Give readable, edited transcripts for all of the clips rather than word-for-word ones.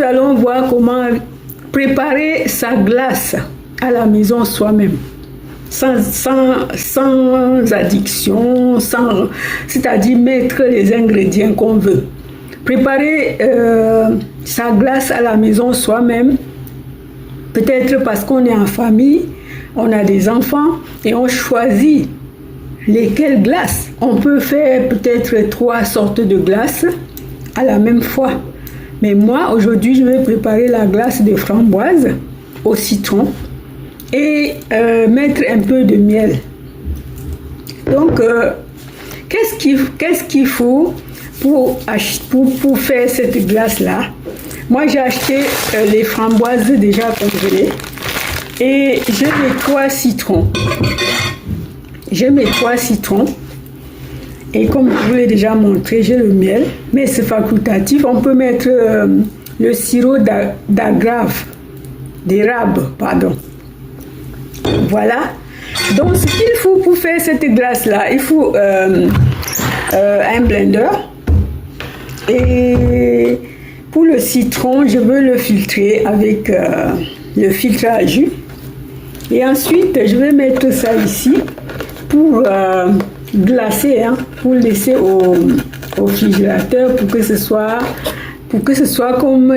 nous allons voir comment préparer sa glace à la maison soi-même. Sans addiction, c'est-à-dire mettre les ingrédients qu'on veut. Préparer sa glace à la maison soi-même, peut-être parce qu'on est en famille, on a des enfants et on choisit lesquelles glaces. On peut faire peut-être 3 sortes de glaces à la même fois. Mais moi, aujourd'hui, je vais préparer la glace de framboise au citron et mettre un peu de miel. Donc, qu'est-ce qu'il faut pour faire cette glace-là? Moi, j'ai acheté les framboises déjà congelées et j'ai mes 3 citrons. Et comme je vous l'ai déjà montré, j'ai le miel, mais c'est facultatif. On peut mettre le sirop d'érable, pardon. Voilà. Donc, ce qu'il faut pour faire cette glace-là, il faut un blender. Et pour le citron, je veux le filtrer avec le filtre à jus. Et ensuite, je vais mettre ça ici pour glacer, hein, pour laisser au réfrigérateur pour que ce soit comme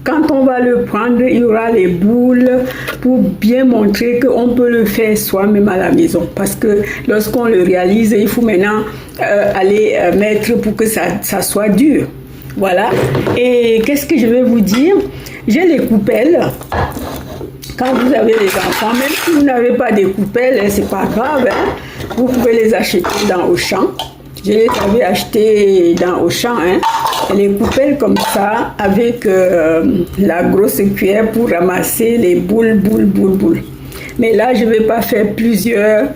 quand on va le prendre, il y aura les boules pour bien montrer qu'on peut le faire soi-même à la maison. Parce que lorsqu'on le réalise, il faut maintenant aller mettre pour que ça soit dur. Voilà. Et qu'est-ce que je vais vous dire? J'ai les coupelles. Quand vous avez les enfants, même si vous n'avez pas de coupelles, hein, c'est pas grave. Hein, vous pouvez les acheter dans Auchan. Je les avais achetées dans Auchan. Hein, les coupelles comme ça, avec la grosse cuillère pour ramasser les boules. Mais là, je ne vais pas faire plusieurs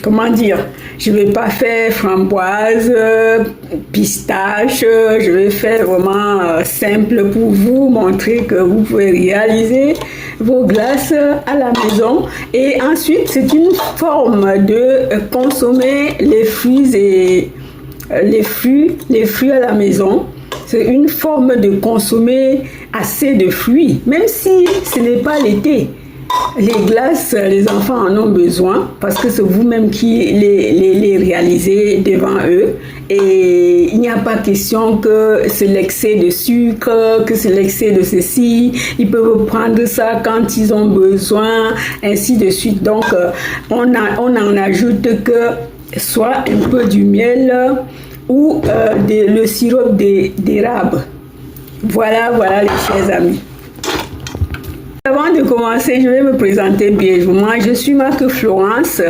comment dire, je ne vais pas faire framboise, pistache, je vais faire vraiment simple pour vous montrer que vous pouvez réaliser vos glaces à la maison. Et ensuite, c'est une forme de consommer les fruits à la maison. C'est une forme de consommer assez de fruits, même si ce n'est pas l'été. Les glaces, les enfants en ont besoin parce que c'est vous-même qui les réalisez devant eux. Et il n'y a pas question que c'est l'excès de sucre, que c'est l'excès de ceci. Ils peuvent prendre ça quand ils ont besoin, ainsi de suite. Donc, on en ajoute que soit un peu du miel ou le sirop d'érable. Voilà les chers amis. Avant de commencer, je vais me présenter brièvement. Je suis Marc Florence,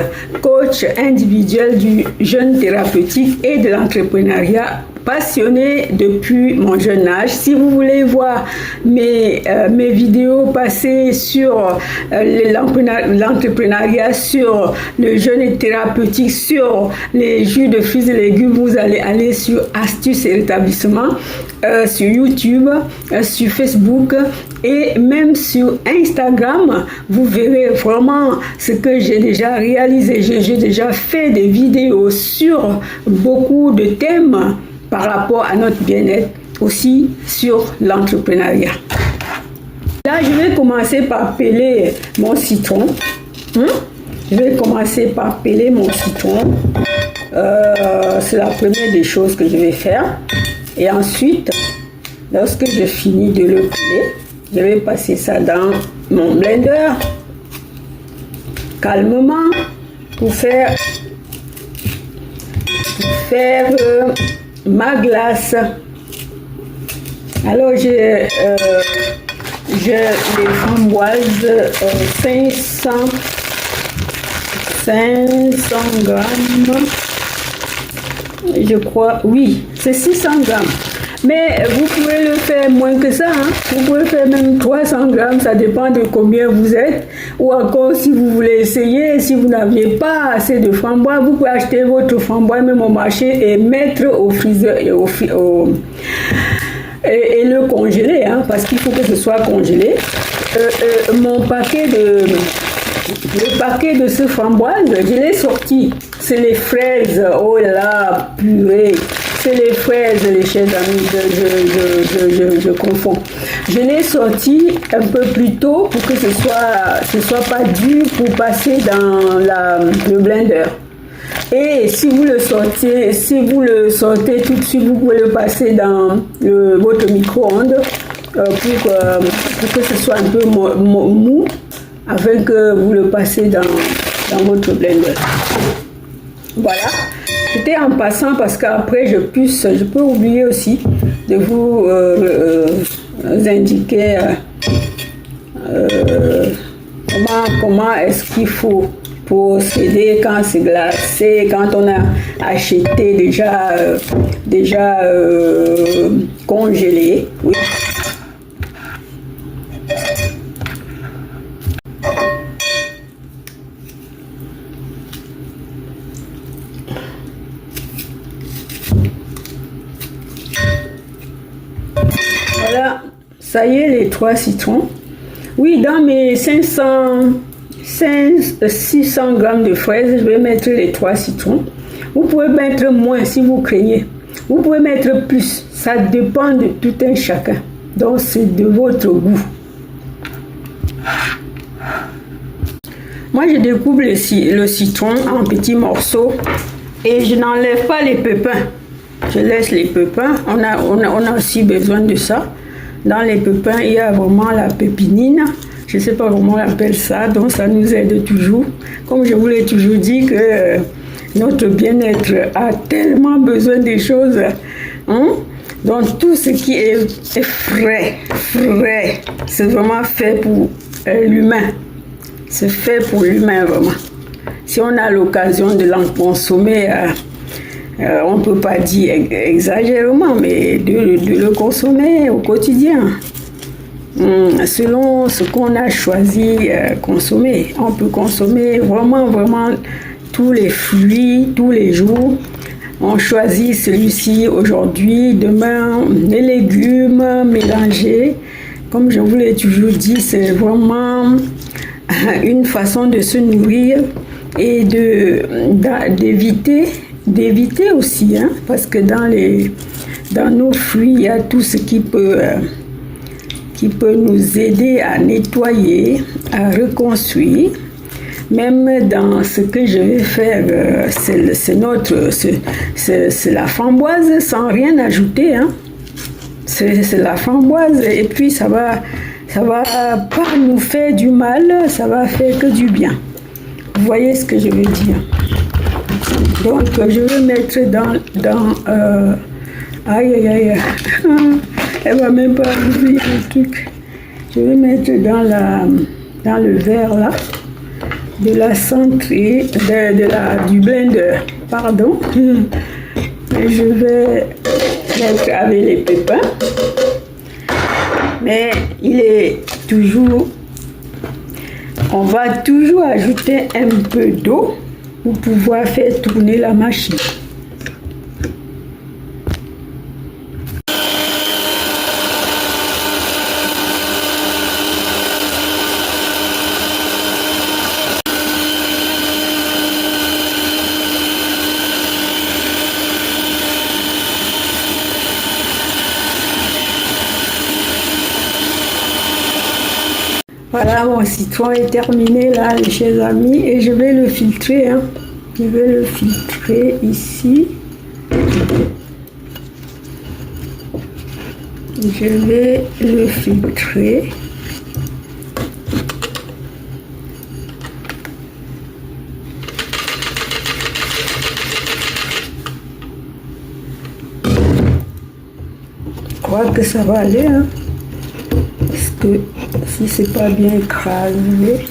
coach individuel du jeune thérapeutique et de l'entrepreneuriat, passionnée depuis mon jeune âge. Si vous voulez voir mes vidéos passées sur l'entrepreneuriat, sur le jeûne thérapeutique, sur les jus de fruits et légumes, vous allez aller sur Astuces et Rétablissement, sur YouTube, sur Facebook et même sur Instagram. Vous verrez vraiment ce que j'ai déjà réalisé. J'ai déjà fait des vidéos sur beaucoup de thèmes par rapport à notre bien-être, aussi sur l'entrepreneuriat. Là, je vais commencer par peler mon citron. Je vais commencer par peler mon citron. C'est la première des choses que je vais faire. Et ensuite, lorsque je finis de le peler, je vais passer ça dans mon blender calmement pour faire ma glace. Alors j'ai les framboises 500 grammes, je crois, oui, c'est 600 grammes. Mais vous pouvez le faire moins que ça, hein. Vous pouvez faire même 300 grammes, ça dépend de combien vous êtes. Ou encore, si vous voulez essayer, si vous n'aviez pas assez de framboises, vous pouvez acheter votre framboise même au marché et mettre au freezer et le congeler, hein, parce qu'il faut que ce soit congelé. Le paquet de ce framboise, je l'ai sorti. C'est les fraises, oh là, purée. c'est les fraises, les chers amis, je confonds. Je l'ai sorti un peu plus tôt pour que ce soit pas dur pour passer dans le blender. Et si vous le sortez tout de suite, vous pouvez le passer dans votre micro-ondes pour que ce soit un peu mou, afin que vous le passez dans votre blender. Voilà. C'était en passant parce qu'après je peux oublier aussi de vous indiquer comment est-ce qu'il faut procéder quand c'est glacé, quand on a acheté déjà congelé. Oui. Voilà, ça y est, les 3 citrons. Oui, dans mes 600 grammes de fraises, je vais mettre les 3 citrons. Vous pouvez mettre moins si vous craignez. Vous pouvez mettre plus. Ça dépend de tout un chacun. Donc, c'est de votre goût. Moi, je découpe le citron en petits morceaux et je n'enlève pas les pépins. Je laisse les pépins. On a aussi besoin de ça. Dans les pépins, il y a vraiment la pépinine. Je ne sais pas comment on appelle ça, donc ça nous aide toujours. Comme je vous l'ai toujours dit que notre bien-être a tellement besoin des choses. Hein? Donc tout ce qui est frais, c'est vraiment fait pour l'humain. C'est fait pour l'humain vraiment. Si on a l'occasion de l'en consommer, on ne peut pas dire exagérément, mais de le consommer au quotidien. Selon ce qu'on a choisi consommer. On peut consommer vraiment tous les fruits, tous les jours. On choisit celui-ci aujourd'hui, demain, les légumes mélangés. Comme je vous l'ai toujours dit, c'est vraiment une façon de se nourrir et d'éviter aussi, hein, parce que dans nos fruits, il y a tout ce qui peut nous aider à nettoyer, à reconstruire. Même dans ce que je vais faire, c'est la framboise sans rien ajouter. Hein. C'est la framboise et puis ça va pas nous faire du mal, ça va faire que du bien. Vous voyez ce que je veux dire. Donc je vais mettre aïe. Elle va même pas ouvrir le truc. Je vais mettre dans le verre là, de la centrée, du blender, pardon. Et je vais mettre avec les pépins. Mais on va toujours ajouter un peu d'eau pour pouvoir faire tourner la machine. Voilà, mon citron est terminé là, les chers amis, et je vais le filtrer. Hein. Je vais le filtrer ici. Je vais le filtrer. Je crois que ça va aller. Hein. Parce que si c'est pas bien écrasé,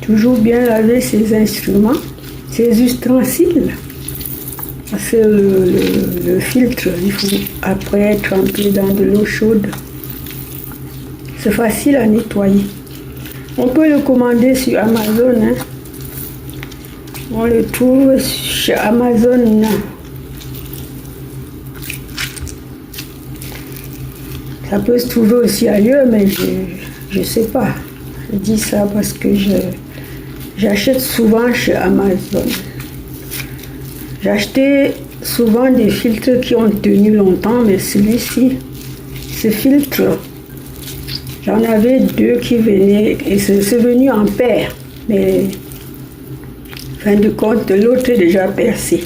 toujours bien laver ses instruments, ses ustensiles. Parce que le filtre, il faut après tremper dans de l'eau chaude. C'est facile à nettoyer. On peut le commander sur Amazon. Hein. On le trouve chez Amazon. Ça peut se trouver aussi ailleurs, mais je sais pas. Je dis ça parce que j'achète souvent chez Amazon. J'achetais souvent des filtres qui ont tenu longtemps, mais celui-ci, ce filtre, j'en avais 2 qui venaient, et c'est venu en paire. Mais, en fin de compte, l'autre est déjà percé.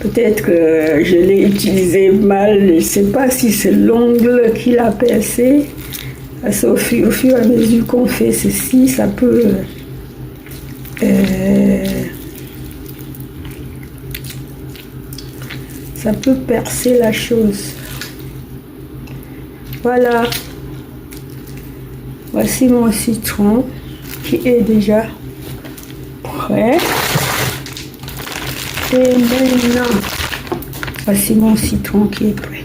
Peut-être que je l'ai utilisé mal, je ne sais pas si c'est l'ongle qui l'a percé. Parce qu'au fur et à mesure qu'on fait ceci, ça peut percer la chose. Voilà. Voici mon citron qui est déjà prêt. Et maintenant, voici mon citron qui est prêt.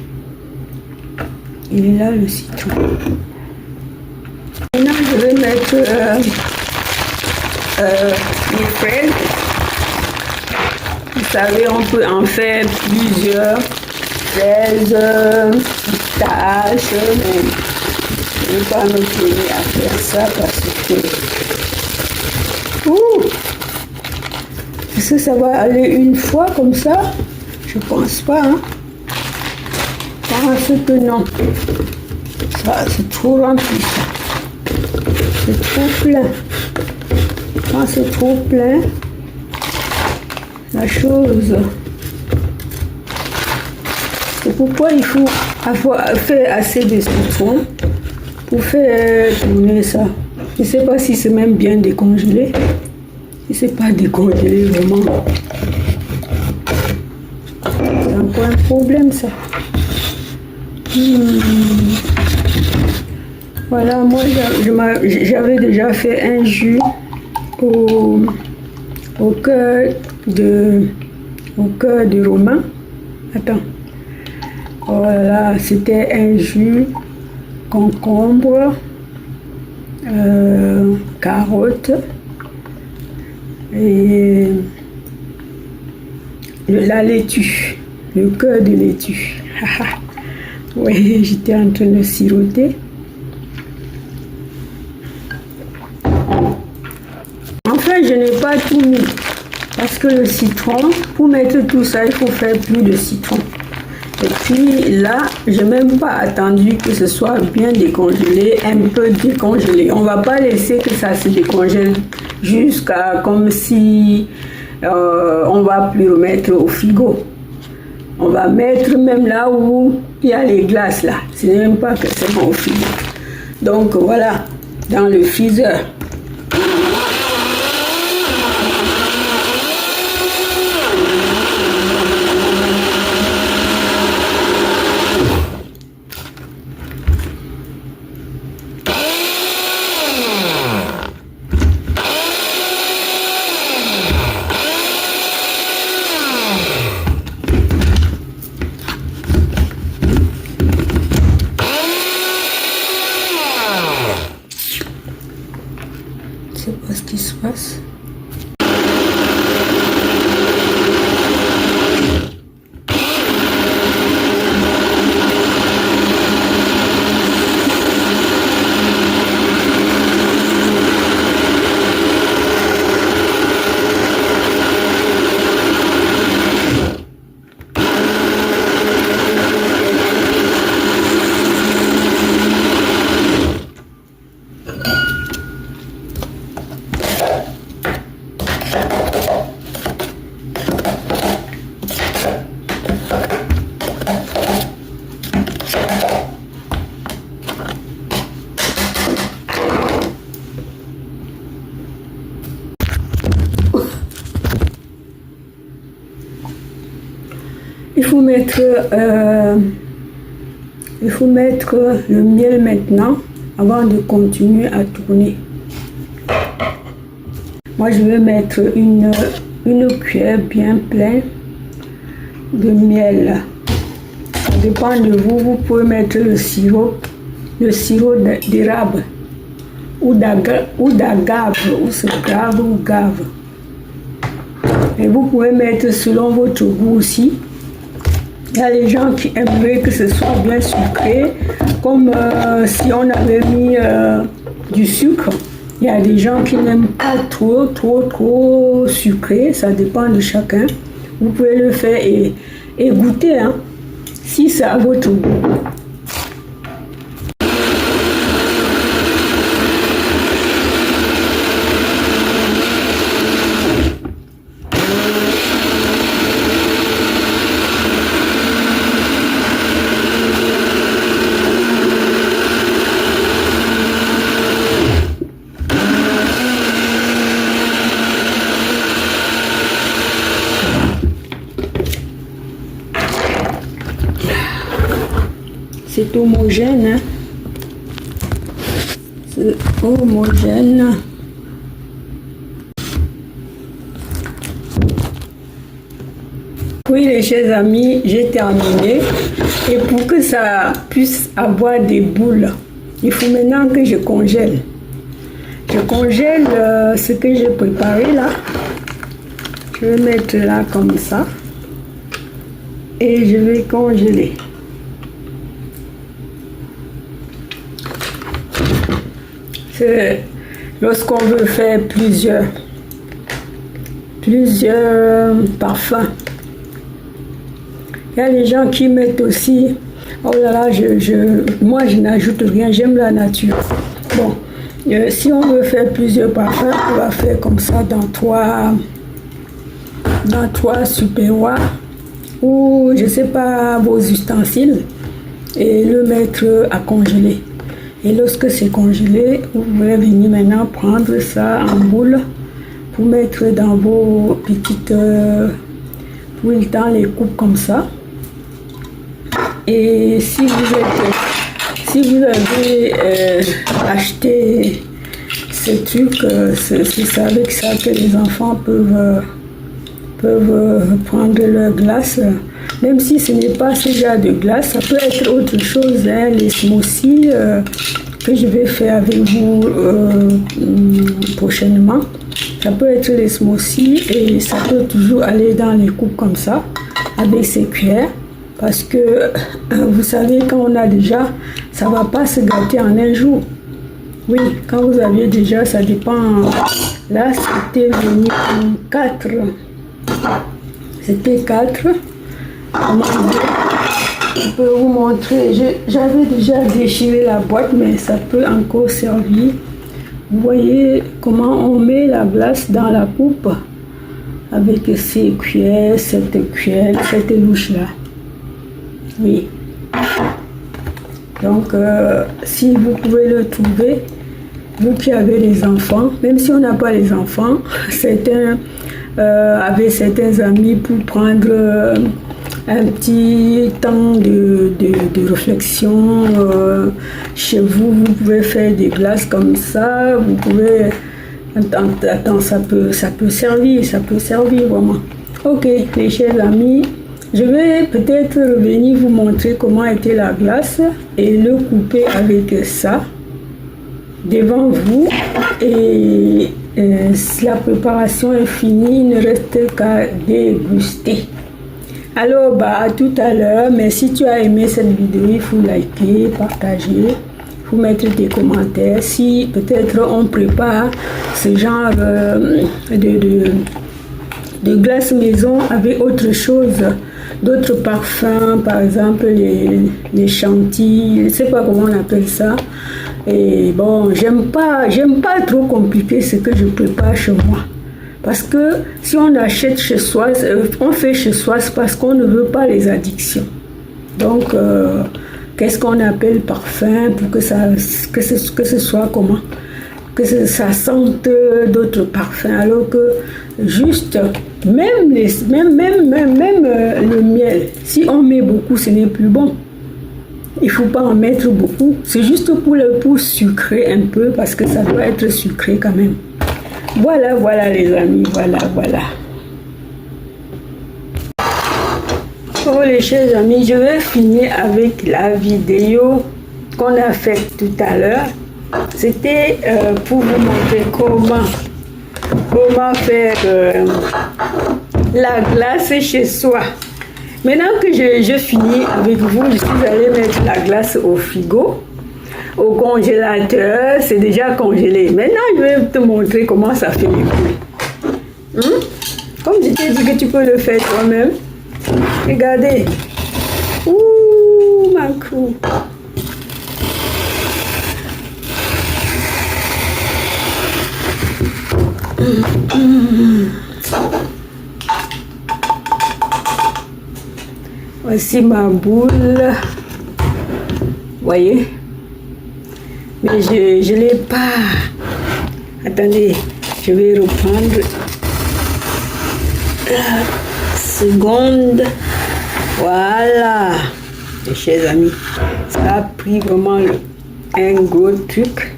Il est là, le citron. Maintenant, je vais mettre les fraises. Vous savez, on peut en faire plusieurs fraises, pistaches, mais je ne vais pas me tenir à faire ça parce que... Est-ce que ça va aller une fois comme ça? Je pense pas, hein. Parce que non. Ça, c'est trop rempli. C'est trop plein. Quand c'est trop plein, la chose... C'est pourquoi il faut faire assez de citron pour faire tourner ça. Je ne sais pas si c'est même bien décongelé. Si c'est pas décongelé vraiment, c'est encore un problème ça. Voilà, moi j'avais déjà fait un jus au cœur de romain. Attends. Voilà, c'était un jus concombre, carotte et la laitue, le cœur de laitue. Oui, j'étais en train de siroter. Enfin, je n'ai pas tout mis parce que le citron, pour mettre tout ça, il faut faire plus de citron. Et puis là, je n'ai même pas attendu que ce soit bien décongelé, un peu décongelé. On ne va pas laisser que ça se décongèle jusqu'à comme si on ne va plus remettre au frigo. On va mettre même là où il y a les glaces là. Ce n'est même pas que c'est bon au frigo. Donc voilà, dans le freezer. Je sais pas ce qui se passe. Il faut mettre le miel maintenant avant de continuer à tourner. Moi, je vais mettre une cuillère bien pleine de miel. Ça dépend de vous. Vous pouvez mettre le sirop d'érable ou d'agave, ou c'est grave ou gave. Et vous pouvez mettre selon votre goût aussi. Il y a les gens qui aimeraient que ce soit bien sucré, comme si on avait mis du sucre. Il y a des gens qui n'aiment pas trop sucré, ça dépend de chacun. Vous pouvez le faire et goûter, hein, si c'est à votre goût. C'est homogène, hein? C'est homogène. Oui, les chers amis, j'ai terminé. Et pour que ça puisse avoir des boules, il faut maintenant que je congèle. Je congèle ce que j'ai préparé là. Je vais mettre là comme ça. Et je vais congeler. Lorsqu'on veut faire plusieurs parfums. Il y a les gens qui mettent aussi, oh là là, moi je n'ajoute rien, j'aime la nature. Bon, si on veut faire plusieurs parfums, on va faire comme ça dans trois supéroirs ou je sais pas vos ustensiles et le mettre à congeler. Et lorsque c'est congelé, vous pouvez venir maintenant prendre ça en boule pour mettre dans vos petites poules dans les coupes comme ça. Et si vous avez acheté ce truc, c'est avec ça que les enfants peuvent prendre leur glace. Même si ce n'est pas ce genre de glace, ça peut être autre chose, hein, les smoothies que je vais faire avec vous prochainement. Ça peut être les smoothies et ça peut toujours aller dans les coupes comme ça, avec ses cuillères. Parce que, vous savez, quand on a déjà, ça ne va pas se gâter en un jour. Oui, quand vous aviez déjà, ça dépend. Là, c'était venu en 4. C'était 4. Je peux vous montrer. J'avais déjà déchiré la boîte, mais ça peut encore servir. Vous voyez comment on met la glace dans la coupe avec ces cuillères, cette louche-là. Oui. Donc, si vous pouvez le trouver, vous qui avez les enfants, même si on n'a pas les enfants, certains avaient certains amis pour prendre un petit temps de réflexion chez vous. Vous pouvez faire des glaces comme ça. Vous pouvez... Attends, ça peut servir vraiment. Ok, les chers amis, je vais peut-être revenir vous montrer comment était la glace et le couper avec ça devant vous. Et la préparation est finie, il ne reste qu'à déguster. Alors, à tout à l'heure, mais si tu as aimé cette vidéo, il faut liker, partager, il faut mettre tes commentaires. Si peut-être on prépare ce genre de glace maison avec autre chose, d'autres parfums, par exemple les chantilly, je ne sais pas comment on appelle ça. Et bon, j'aime pas trop compliquer ce que je prépare chez moi. Parce que si on achète chez soi, on fait chez soi, c'est parce qu'on ne veut pas les addictions. Donc, qu'est-ce qu'on appelle parfum pour que ce soit comment? Que ça sente d'autres parfums. Alors que juste, même le miel, si on met beaucoup, ce n'est plus bon. Il ne faut pas en mettre beaucoup. C'est juste pour sucrer un peu, parce que ça doit être sucré quand même. Voilà les amis, voilà. Oh les chers amis, je vais finir avec la vidéo qu'on a faite tout à l'heure. C'était pour vous montrer comment faire la glace chez soi. Maintenant que je finis avec vous, je suis allée mettre la glace au frigo, au congélateur, c'est déjà congelé. Maintenant, je vais te montrer comment ça fait les poules. Comme je t'ai dit que tu peux le faire toi-même. Regardez. Ouh, ma coupe. Voici ma boule. Voyez? Mais je l'ai pas. Attendez, je vais reprendre la seconde. Voilà, mes chers amis. Ça a pris vraiment un gros truc.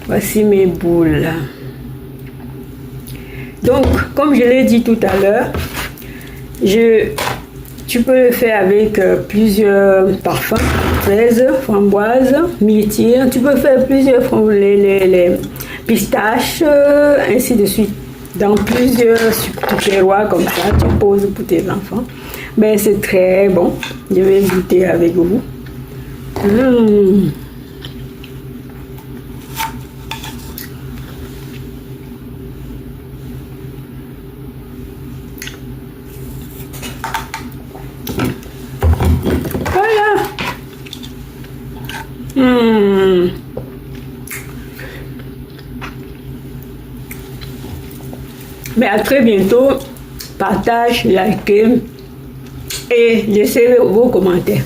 Voici mes boules. Donc, comme je l'ai dit tout à l'heure, tu peux le faire avec plusieurs parfums, fraises, framboises, myrtille. Tu peux faire plusieurs les pistaches, ainsi de suite. Dans plusieurs tupperwares comme ça, tu poses pour tes enfants. Mais c'est très bon. Je vais goûter avec vous. Voilà. Mais à très bientôt. Partage, likez et laissez vos commentaires.